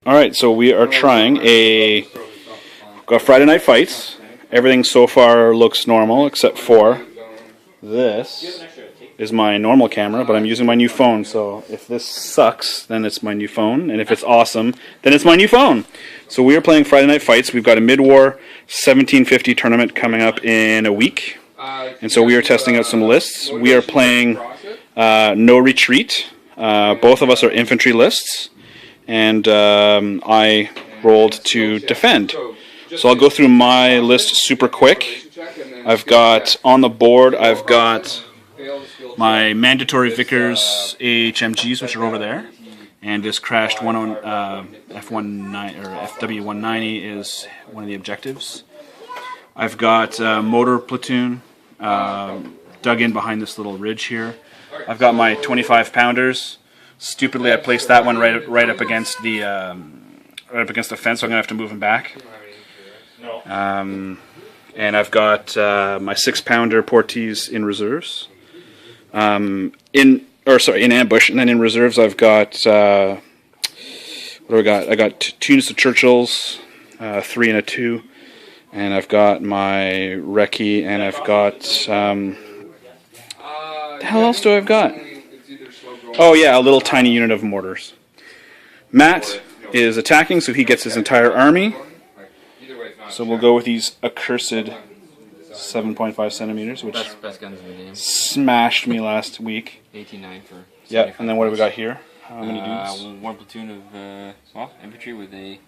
Alright, so we are trying got Friday Night Fights. Everything so far looks normal except for this is my normal camera, but I'm using my new phone, so if this sucks, then it's my new phone, and if it's awesome, then it's my new phone. So we are playing Friday Night Fights. We've got a mid-war 1750 tournament coming up in a week, and so we are testing out some lists. We are playing No Retreat. Both of us are infantry lists, and I rolled to defend. So I'll go through my list super quick. I've got on the board, I've got my mandatory Vickers HMGs, which are over there, and this crashed F19 or FW190 is one of the objectives. I've got motor platoon dug in behind this little ridge here. I've got my 25 pounders. Stupidly, I placed that one right up against the fence, so I'm gonna have to move him back. And I've got my 6-pounder Portees in reserves. In ambush, and then in reserves I've got what do I got? I got 2 units of Churchills, 3 and a 2, and I've got my Recce, and I've got the hell else do I've got? Oh yeah, a little tiny unit of mortars. Matt is attacking, so he gets his entire army. So we'll go with these accursed 7.5 centimeters, which best guns in the game. Smashed me last week. 89 for. Yeah, and then what do we got here? How many dudes? One platoon of infantry with a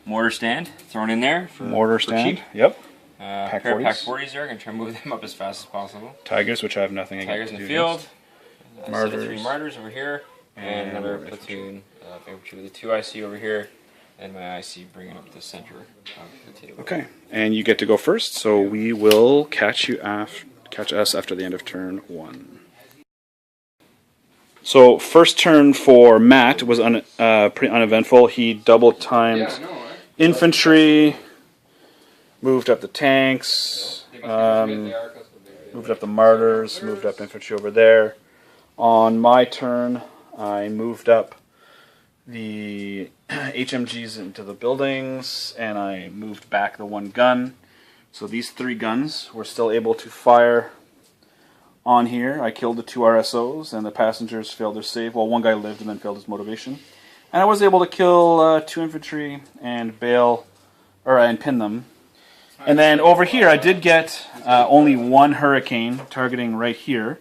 mortar stand thrown in there for mortar stand. Cheap. Yep. Pack 40s there. Gonna try and move them up as fast as possible. Tigers, which I have nothing against. Tigers in the field. Martyrs. 3 martyrs over here, and another platoon of infantry with a 2 IC over here. And my IC bringing up the center of the table. Okay, and you get to go first, so we will catch us after the end of turn 1. So first turn for Matt was pretty uneventful. He double-timed infantry, moved up the tanks, moved up the martyrs, moved up infantry over there. On my turn, I moved up the HMGs into the buildings, and I moved back the 1 gun. So these 3 guns were still able to fire on here. I killed the 2 RSOs, and the passengers failed their save. Well, 1 guy lived and then failed his motivation. And I was able to kill 2 infantry and and pin them. And then over here, I did get only 1 hurricane targeting right here.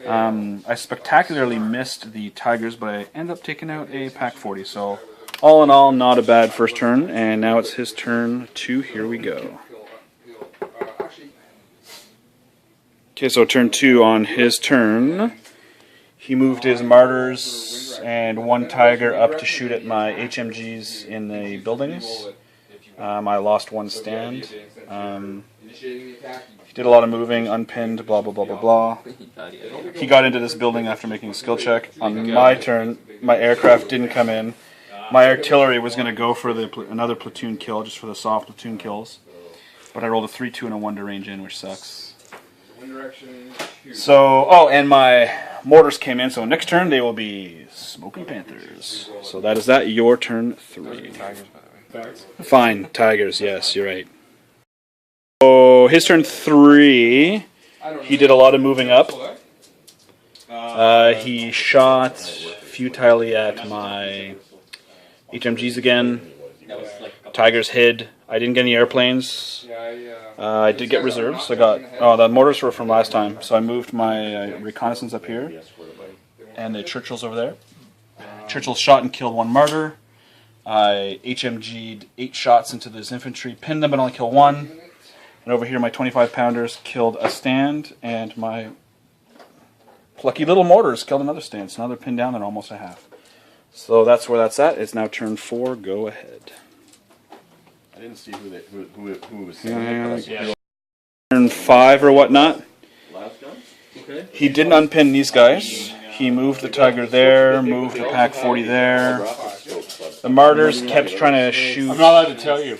I spectacularly missed the Tigers, but I ended up taking out a Pack 40. So all in all, not a bad first turn. And now it's his turn 2. Here we go. Okay, so turn 2 on his turn. He moved his martyrs and 1 tiger up to shoot at my HMGs in the buildings. I lost 1 stand. He did a lot of moving, unpinned, blah, blah, blah, blah, blah. He got into this building after making a skill check. On my turn, my aircraft didn't come in. My artillery was going to go for another platoon kill, just for the soft platoon kills. But I rolled a 3, 2, and a 1 to range in, which sucks. So, and my mortars came in, so next turn they will be Smoking Panthers. So that is that. Your turn 3. Fine, Tigers, yes, you're right. So his turn 3, he did a lot of moving up. He shot futilely at my HMGs again. Tigers hid. I didn't get any airplanes. I did get reserves. I got the mortars were from last time, so I moved my reconnaissance up here, and the Churchills over there. Churchill shot and killed 1 martyr. I HMG'd 8 shots into this infantry, pinned them, but only killed 1. And over here, my 25 pounders killed a stand, and my plucky little mortars killed another stand. So now they're pinned down. They're almost a half. So that's where that's at. It's now turn 4. Go ahead. I didn't see who was saying it. Turn 5 or whatnot. He didn't unpin these guys. He moved the Tiger there, moved the Pack 40 there. The Martyrs kept trying to shoot. I'm not allowed to tell you.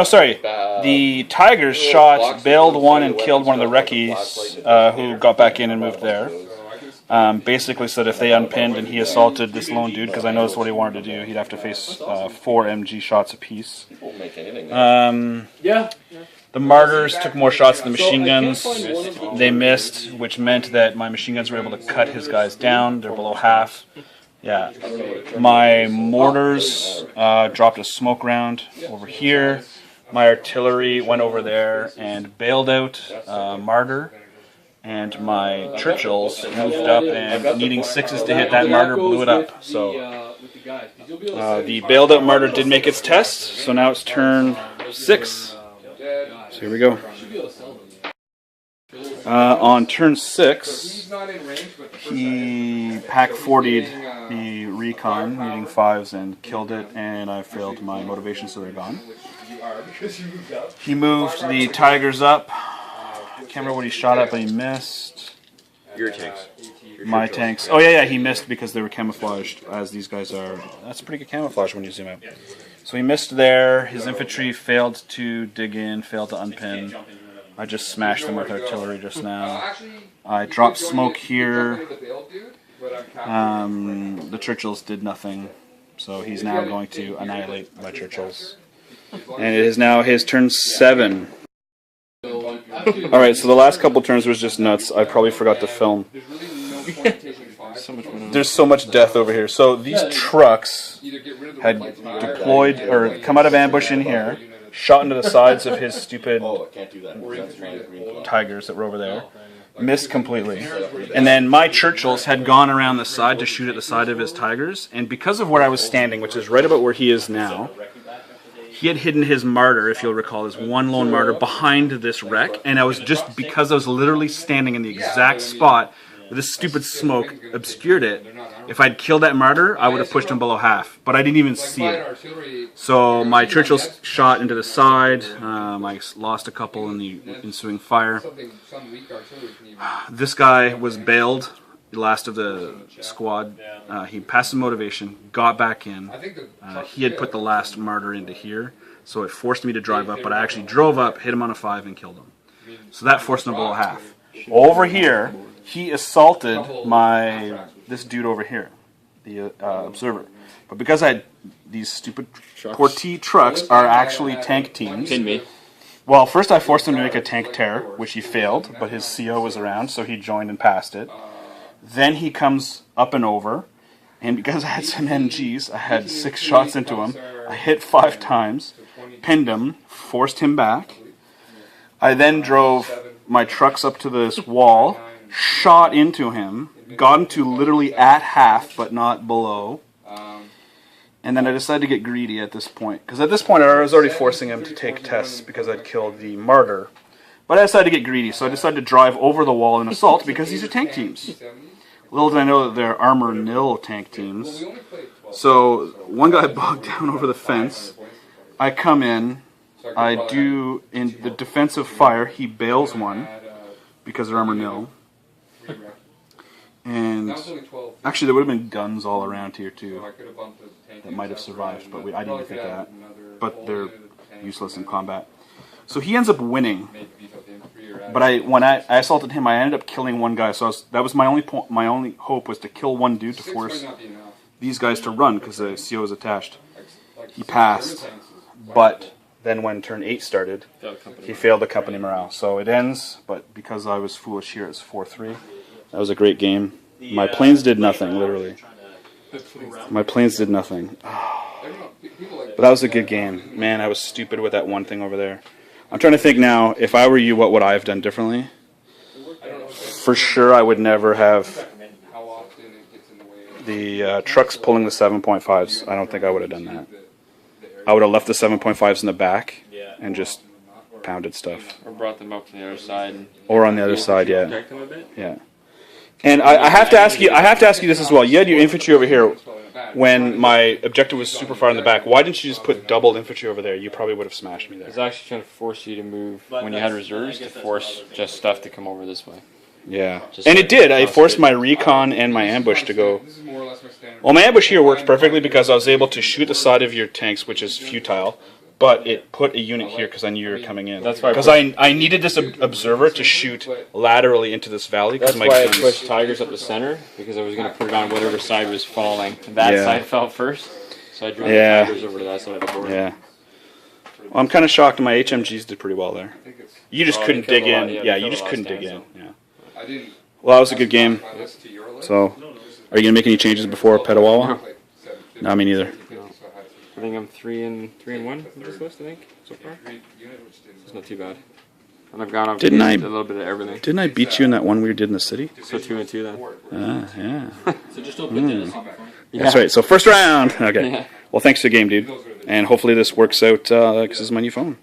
Sorry. The Tigers shot, bailed 1 and killed 1 of the Recces, who got back in and moved there. Basically said if they unpinned and he assaulted this lone dude, because I noticed what he wanted to do, he'd have to face 4 MG shots apiece. Won't make anything. The Martyrs took more shots than the machine guns. They missed, which meant that my machine guns were able to cut his guys down. They're below half. Yeah. My mortars dropped a smoke round over here. My artillery went over there and bailed out Martyr. And my Churchills moved up and needing 6s to hit that Martyr blew it up. So the bailed out Martyr did make its test. So now it's turn 6. So here we go. On turn 6, he pack 40'd the recon, needing 5s, and killed it, and I failed my motivation, so they're gone. He moved the Tigers up. I can't remember what he shot at, but he missed. Your tanks. My tanks. Oh, yeah, he missed because they were camouflaged, as these guys are. That's pretty good camouflage when you zoom out. So he missed there. His infantry failed to dig in, failed to unpin. I just smashed them with artillery just now. I dropped smoke here. The Churchills did nothing. So he's now going to annihilate my Churchills. And it is now his turn 7. Alright, so the last couple turns was just nuts. I probably forgot to film. There's so much death over here. So these trucks had deployed or come out of ambush in here, shot into the sides of his stupid Tigers that were over there, missed completely. And then my Churchills had gone around the side to shoot at the side of his Tigers, and because of where I was standing, which is right about where he is now, he had hidden his Martyr, if you'll recall, his one lone Martyr behind this wreck, and I was just, because I was literally standing in the exact spot where this stupid smoke obscured it, if I'd killed that Martyr, I would have pushed him below half, but I didn't even see it. So my Churchills shot into the side, I lost a couple in the ensuing fire. This guy was bailed, the last of the squad. He passed the motivation, got back in. He had put the last Martyr into here, so it forced me to drive up, but I actually drove up, hit him on a 5, and killed him. So that forced him below half. Over here, he assaulted this dude over here, the observer. But because I had these stupid Portee trucks are actually tank teams. Pin me. Well, first I forced him to make a tank tear, which he failed, but his CO was around, so he joined and passed it. Then he comes up and over, and because I had some MGs, I had 6 shots into him. I hit 5 times, pinned him, forced him back. I then drove my trucks up to this wall, shot into him, got him to literally at half, but not below. And then I decided to get greedy at this point, because at this point I was already forcing him to take tests because I'd killed the Martyr. But I decided to get greedy, so I decided to drive over the wall and assault because these are tank teams. Little did I know that they're armor nil tank teams. So one guy bogged down over the fence. I come in. I do, in the defensive fire, he bails one because they're armor nil. And actually, there would have been guns all around here too that might have survived, but I didn't even think of that. But they're useless in combat. So he ends up winning. But when I assaulted him, I ended up killing one guy. So that was my only point. My only hope was to kill one dude to force these guys to run because the CO was attached. He passed, but then when turn 8 started, he failed the company morale. So it ends, but because I was foolish here, it's 4-3. That was a great game. My planes did nothing, literally. My planes did nothing. But that was a good game. Man, I was stupid with that one thing over there. I'm trying to think now, if I were you, what would I have done differently? For sure, I would never have the trucks pulling the 7.5s. I don't think I would have done that. I would have left the 7.5s in the back and just pounded stuff. Or brought them up to the other side. Or on the other side, yeah. Yeah. And I have to ask you this as well. You had your infantry over here when my objective was super far in the back. Why didn't you just put double infantry over there? You probably would have smashed me there. I was actually trying to force you to move when you had reserves to force just stuff to come over this way. Yeah. And it did. I forced my recon and my ambush to go. Well, my ambush here worked perfectly because I was able to shoot the side of your tanks, which is futile, but it put a unit here because I knew you were coming in. That's why I Because I needed this observer to shoot laterally into this valley. That's my why I guns- pushed Tigers up the center, because I was going to put it on whatever side was falling. That Yeah. side fell first, so I drew Yeah. the Tigers over to that side of the board. Yeah. Well, I'm kind of shocked. My HMGs did pretty well there. You just Oh, couldn't they dig killed a in. lot, yeah, Yeah, they you killed just a lot couldn't of dig in. stands, Yeah. Well, that was a good game. So, are you gonna make any changes before Petawawa? No, me neither. I think I'm 3-1 in this list, I think, so far. It's not too bad. And I've gone up Didn't I- a little bit of everything. Didn't I beat you in that one we did in the city? So 2-2 then. Yeah. So just open this. That's right. So first round. Okay. Yeah. Well, thanks for the game, dude. And hopefully this works out because this is my new phone.